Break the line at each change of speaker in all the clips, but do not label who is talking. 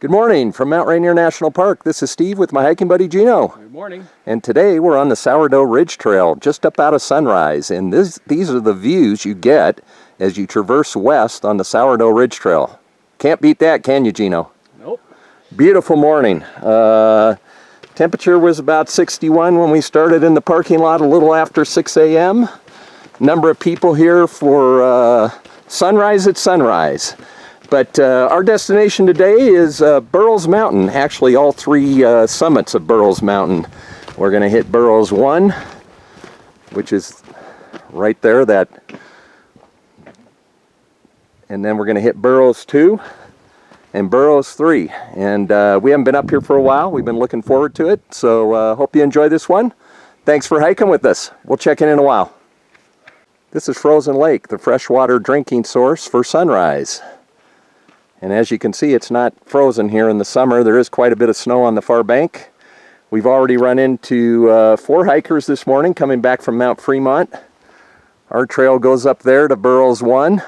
Good morning from Mount Rainier National Park. This is Steve with my hiking buddy Gino.
Good morning.
And today we're on the Sourdough Ridge Trail just up out of Sunrise. And these are the views you get as you traverse west on the Sourdough Ridge Trail. Can't beat that, can you, Gino?
Nope.
Beautiful morning. Temperature was about 61 when we started in the parking lot a little after 6 a.m. Number of people here for sunrise at sunrise. But our destination today is Burroughs Mountain, actually all three summits of Burroughs Mountain. We're going to hit Burroughs 1, which is right there, and then we're going to hit Burroughs 2 and Burroughs 3. And we haven't been up here for a while. We've been looking forward to it, so hope you enjoy this one. Thanks for hiking with us. We'll check in a while. This is Frozen Lake, the freshwater drinking source for Sunrise. And as you can see, it's not frozen here in the summer. There is quite a bit of snow on the far bank. We've already run into 4 hikers this morning coming back from Mount Fremont. Our trail goes up there to Burroughs 1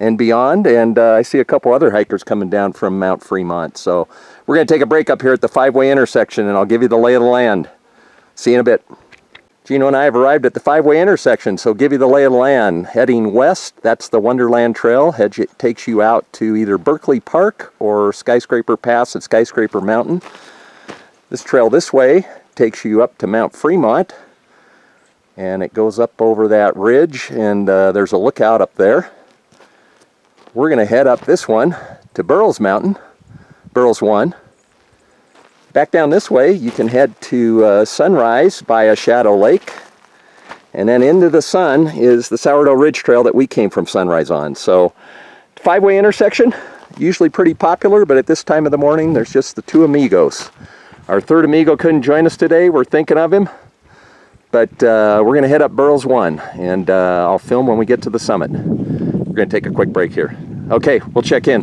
and beyond. And I see a couple other hikers coming down from Mount Fremont. So we're going to take a break up here at the 5-way intersection, and I'll give you the lay of the land. See you in a bit. Gino and I have arrived at the 5-way intersection, so give you the lay of the land. Heading west, that's the Wonderland Trail. Takes you out to either Berkeley Park or Skyscraper Pass at Skyscraper Mountain. This trail this way takes you up to Mount Fremont, and it goes up over that ridge, and there's a lookout up there. We're going to head up this one to Burroughs Mountain, Burroughs 1. Back down this way, you can head to Sunrise by Shadow Lake. And then into the sun is the Sourdough Ridge Trail that we came from Sunrise on. So, 5-way intersection, usually pretty popular, but at this time of the morning, there's just the 2 amigos. Our third amigo couldn't join us today. We're thinking of him. But we're going to head up Burroughs 1, and I'll film when we get to the summit. We're going to take a quick break here. Okay, we'll check in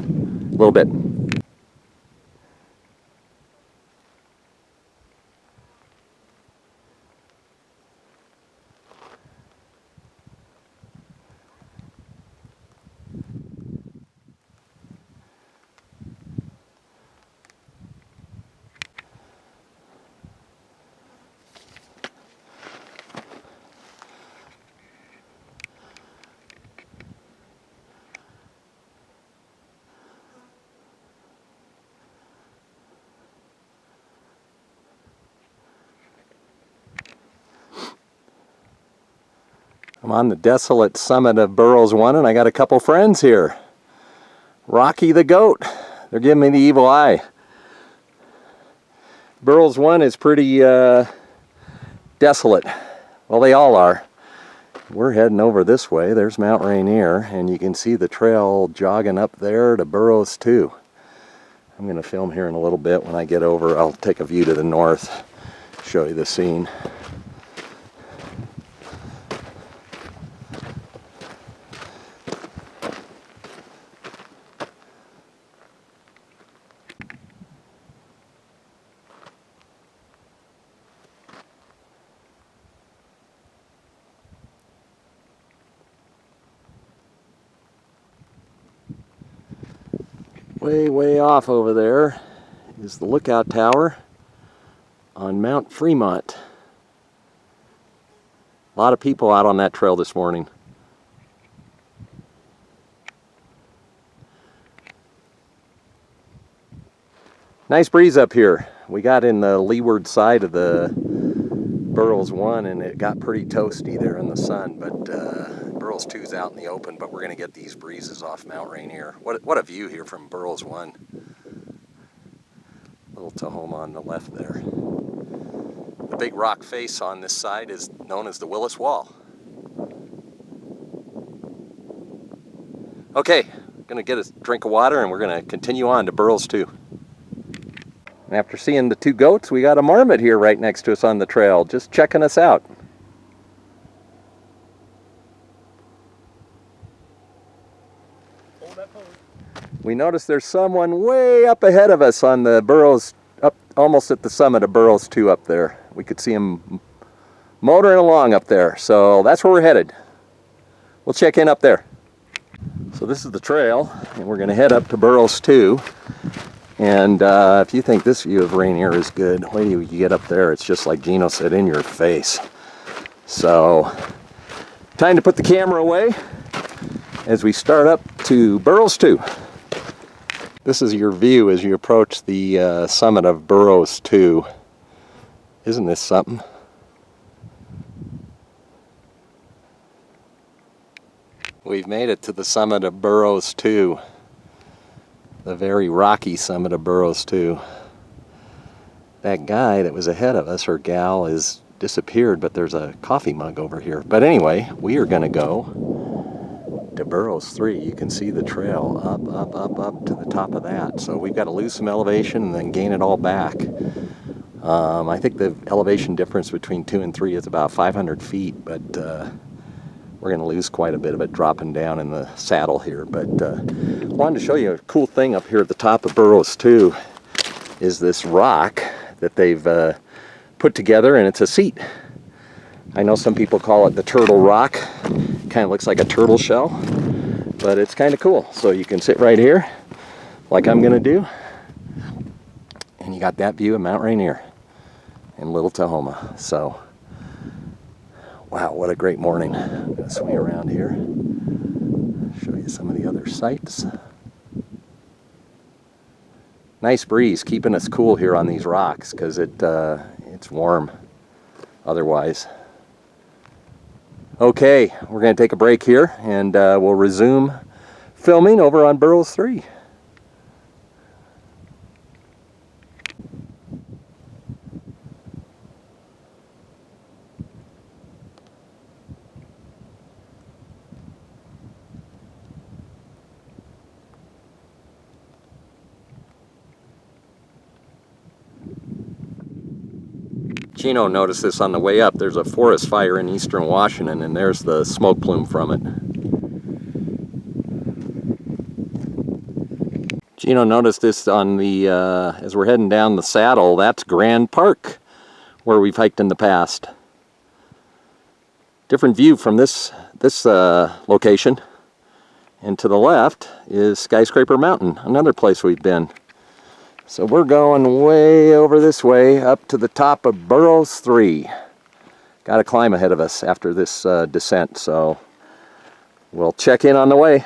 a little bit. I'm on the desolate summit of Burroughs 1, and I got a couple friends here. Rocky the goat. They're giving me the evil eye. Burroughs 1 is pretty desolate. Well, they all are. We're heading over this way. There's Mount Rainier, and you can see the trail jogging up there to Burroughs 2. I'm going to film here in a little bit. When I get over, I'll take a view to the north, show you the scene. Way off over there is the lookout tower on Mount Fremont. A lot of people out on that trail this morning. Nice breeze up here. We got in the leeward side of the Burroughs 1, and it got pretty toasty there in the sun, but Burroughs 2 is out in the open, but we're going to get these breezes off Mount Rainier. What a view here from Burroughs 1. Little Tahoma on the left there. The big rock face on this side is known as the Willis Wall. Okay, going to get a drink of water, and we're going to continue on to Burroughs 2. And after seeing the 2 goats, we got a marmot here right next to us on the trail, just checking us out. We noticed there's someone way up ahead of us on the Burroughs, up almost at the summit of Burroughs 2 up there. We could see him motoring along up there, so that's where we're headed. We'll check in up there. So this is the trail, and we're going to head up to Burroughs 2. And if you think this view of Rainier is good, wait till you get up there. It's just like Gino said, in your face. So, time to put the camera away as we start up to Burroughs 2. This is your view as you approach the summit of Burroughs 2. Isn't this something? We've made it to the summit of Burroughs 2. The very rocky summit of Burroughs 2. That guy that was ahead of us, or gal, is disappeared, but there's a coffee mug over here. But anyway, we are going to go to Burroughs 3. You can see the trail up to the top of that. So we've got to lose some elevation and then gain it all back. I think the elevation difference between 2 and 3 is about 500 feet, but we're going to lose quite a bit of it dropping down in the saddle here. But wanted to show you a cool thing up here at the top of Burroughs 2 is this rock that they've put together, and it's a seat. I know some people call it the turtle rock. Kind of looks like a turtle shell, but it's kind of cool. So you can sit right here like I'm going to do, and you got that view of Mount Rainier in Little Tahoma. So wow, what a great morning. I'm going to swing around here, show you some of the other sights. Nice breeze, keeping us cool here on these rocks because it's warm otherwise. Okay, we're going to take a break here and we'll resume filming over on Burroughs 3. Gino noticed this on the way up. There's a forest fire in eastern Washington, and there's the smoke plume from it. Gino noticed this on the, as we're heading down the saddle. That's Grand Park, where we've hiked in the past. Different view from this location. And to the left is Skyscraper Mountain, another place we've been. So we're going way over this way up to the top of Burroughs 3. Got a climb ahead of us after this descent, so we'll check in on the way.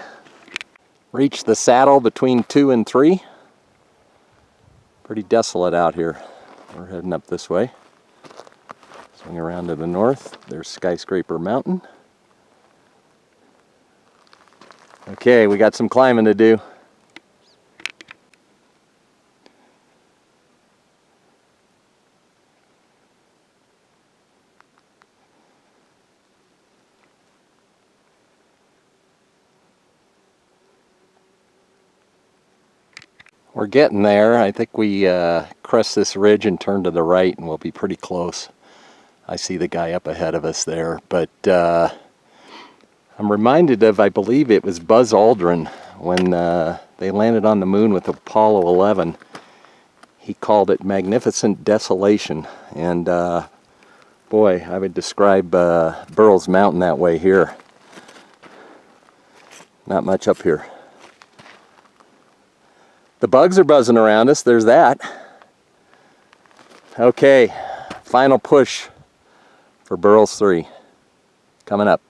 Reach the saddle between 2 and 3. Pretty desolate out here. We're heading up this way. Swing around to the north. There's Skyscraper Mountain. Okay, we got some climbing to do. We're getting there. I think we crest this ridge and turn to the right and we'll be pretty close. I see the guy up ahead of us there, but I'm reminded of, I believe it was Buzz Aldrin when they landed on the moon with Apollo 11. He called it magnificent desolation, and boy, I would describe Burroughs Mountain that way here. Not much up here. The bugs are buzzing around us, there's that. Okay, final push for Burroughs 3 coming up.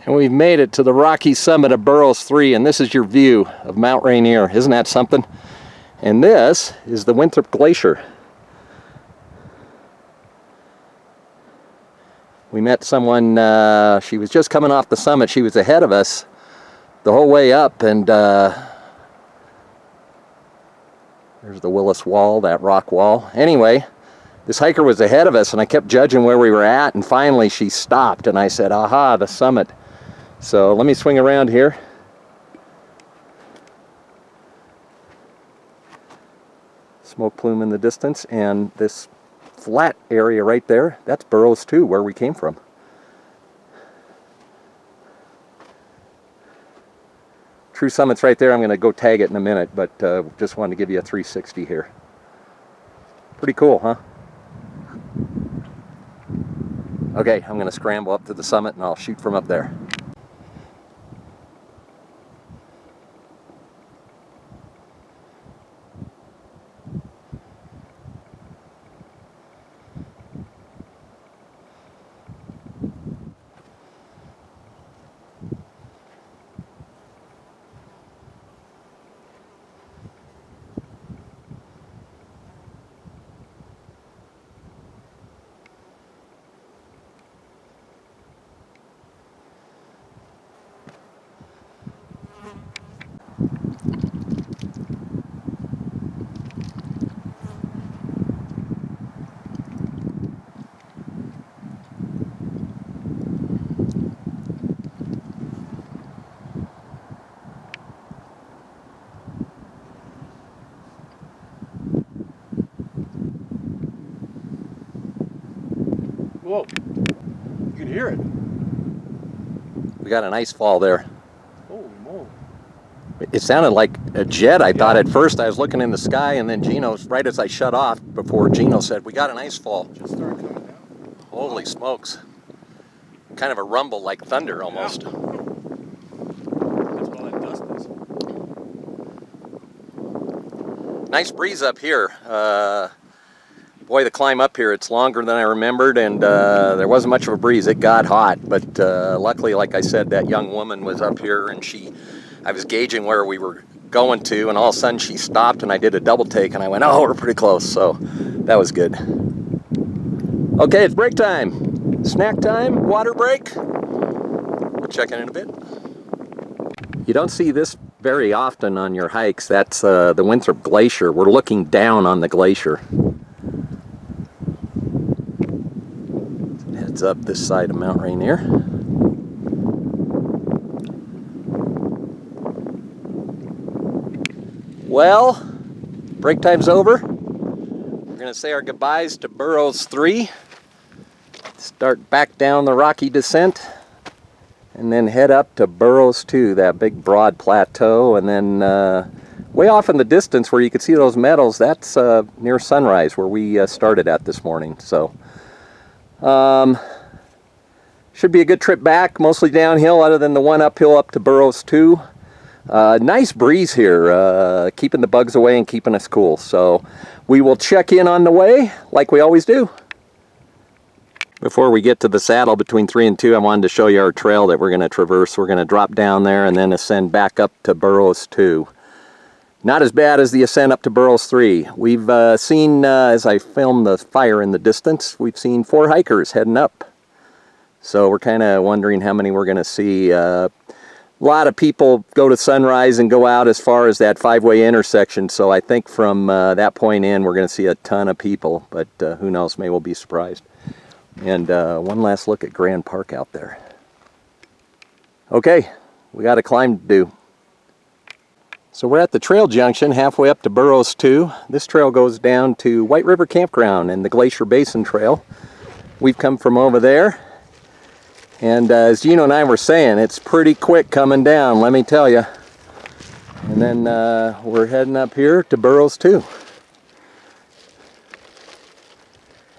And we've made it to the rocky summit of Burroughs 3, and this is your view of Mount Rainier. Isn't that something? And this is the Winthrop Glacier. We met someone, she was just coming off the summit. She was ahead of us the whole way up, and there's the Willis Wall, that rock wall. Anyway, this hiker was ahead of us, and I kept judging where we were at, and finally she stopped, and I said, aha, the summit. So let me swing around here. Smoke plume in the distance, and this flat area right there, that's Burroughs 2, where we came from. True Summit's right there. I'm going to go tag it in a minute, but just wanted to give you a 360 here. Pretty cool, huh? Okay, I'm going to scramble up to the summit and I'll shoot from up there.
Whoa, you can hear it.
We got an ice fall there.
Holy moly.
It sounded like a jet, I thought at first. I was looking in the sky, and then Gino, right as I shut off, before Gino said, we got an ice fall.
Just started coming down.
Holy smokes. Kind of a rumble like thunder almost.
Yeah. That's what that dust is.
Nice breeze up here. Boy, the climb up here, it's longer than I remembered, and there wasn't much of a breeze. It got hot, but luckily, like I said, that young woman was up here, and I was gauging where we were going to, and all of a sudden she stopped, and I did a double take, and I went, oh, we're pretty close, so that was good. Okay, it's break time. Snack time, water break. We'll check in a bit. You don't see this very often on your hikes. That's the Winthrop Glacier. We're looking down on the glacier. Heads up this side of Mount Rainier. Well, break time's over. We're going to say our goodbyes to Burroughs 3. Start back down the rocky descent. And then head up to Burroughs 2, that big broad plateau. And then way off in the distance where you can see those meadows, that's near Sunrise where we started at this morning. So should be a good trip back, mostly downhill other than the one uphill up to Burroughs 2. Nice breeze here, keeping the bugs away and keeping us cool. So we will check in on the way like we always do. Before we get to the saddle between 3 and 2, I wanted to show you our trail that we're going to traverse. We're going to drop down there and then ascend back up to Burroughs 2. Not as bad as the ascent up to Burroughs 3. We've seen, as I filmed the fire in the distance, we've seen 4 hikers heading up. So we're kind of wondering how many we're going to see. A lot of people go to Sunrise and go out as far as that 5-way intersection. So I think from that point in, we're going to see a ton of people. But who knows, maybe we'll be surprised. And one last look at Grand Park out there. Okay, we got a climb to do. So we're at the trail junction halfway up to Burroughs 2. This trail goes down to White River Campground and the Glacier Basin Trail. We've come from over there. And as Gino and I were saying, it's pretty quick coming down, let me tell you. And then we're heading up here to Burroughs 2.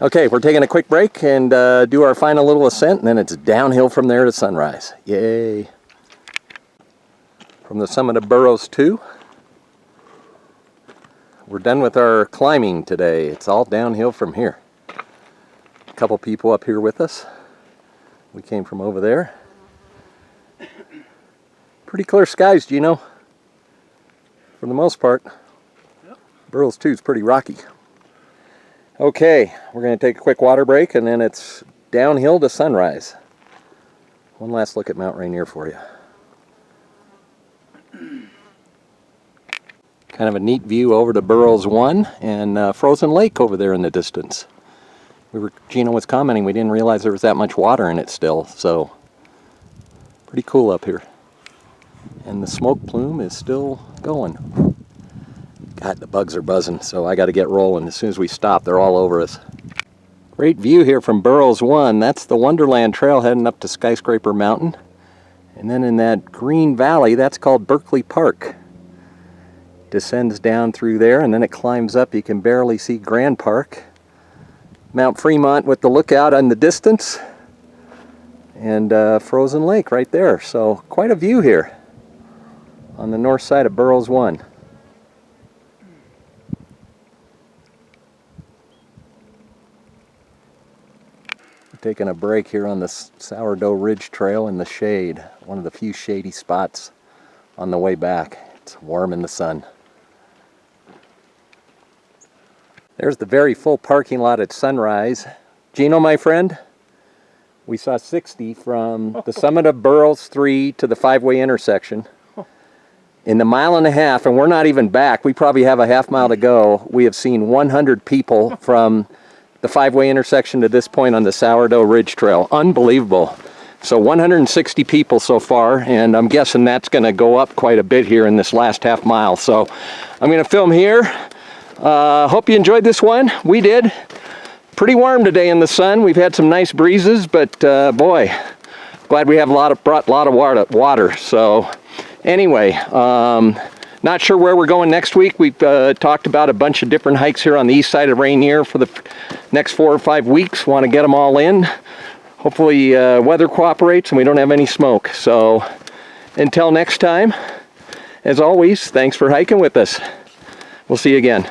Okay, we're taking a quick break and do our final little ascent, and then it's downhill from there to Sunrise. Yay! From the summit of Burroughs 2, we're done with our climbing today. It's all downhill from here. A couple people up here with us. We came from over there. Pretty clear skies, Gino. For the most part. Yep. Burroughs 2 is pretty rocky. Okay, we're going to take a quick water break and then it's downhill to Sunrise. One last look at Mount Rainier for you. Kind of a neat view over to Burroughs 1 and Frozen Lake over there in the distance. Gino was commenting we didn't realize there was that much water in it still, so pretty cool up here. And the smoke plume is still going. God, the bugs are buzzing, so I got to get rolling. As soon as we stop, they're all over us. Great view here from Burroughs 1. That's the Wonderland Trail heading up to Skyscraper Mountain. And then in that green valley, that's called Berkeley Park. Descends down through there, and then it climbs up. You can barely see Grand Park. Mount Fremont with the lookout in the distance. And Frozen Lake right there. So quite a view here on the north side of Burroughs 1. Taking a break here on the Sourdough Ridge Trail in the shade. One of the few shady spots on the way back. It's warm in the sun. There's the very full parking lot at Sunrise. Gino, my friend, we saw 60 from the summit of Burroughs 3 to the 5-way intersection. In the mile and a half, and we're not even back, we probably have a half mile to go, we have seen 100 people from the 5-way intersection to this point on the Sourdough Ridge Trail. Unbelievable. So 160 people so far, and I'm guessing that's going to go up quite a bit here in this last half mile. So I'm going to film here. Hope you enjoyed this one. We did. pretty warm today in the sun. We've had some nice breezes, but boy, glad we have brought a lot of water. So anyway, not sure where we're going next week. We've talked about a bunch of different hikes here on the east side of Rainier for the next 4 or 5 weeks. Want to get them all in. Hopefully weather cooperates and we don't have any smoke. So until next time, as always, thanks for hiking with us. We'll see you again.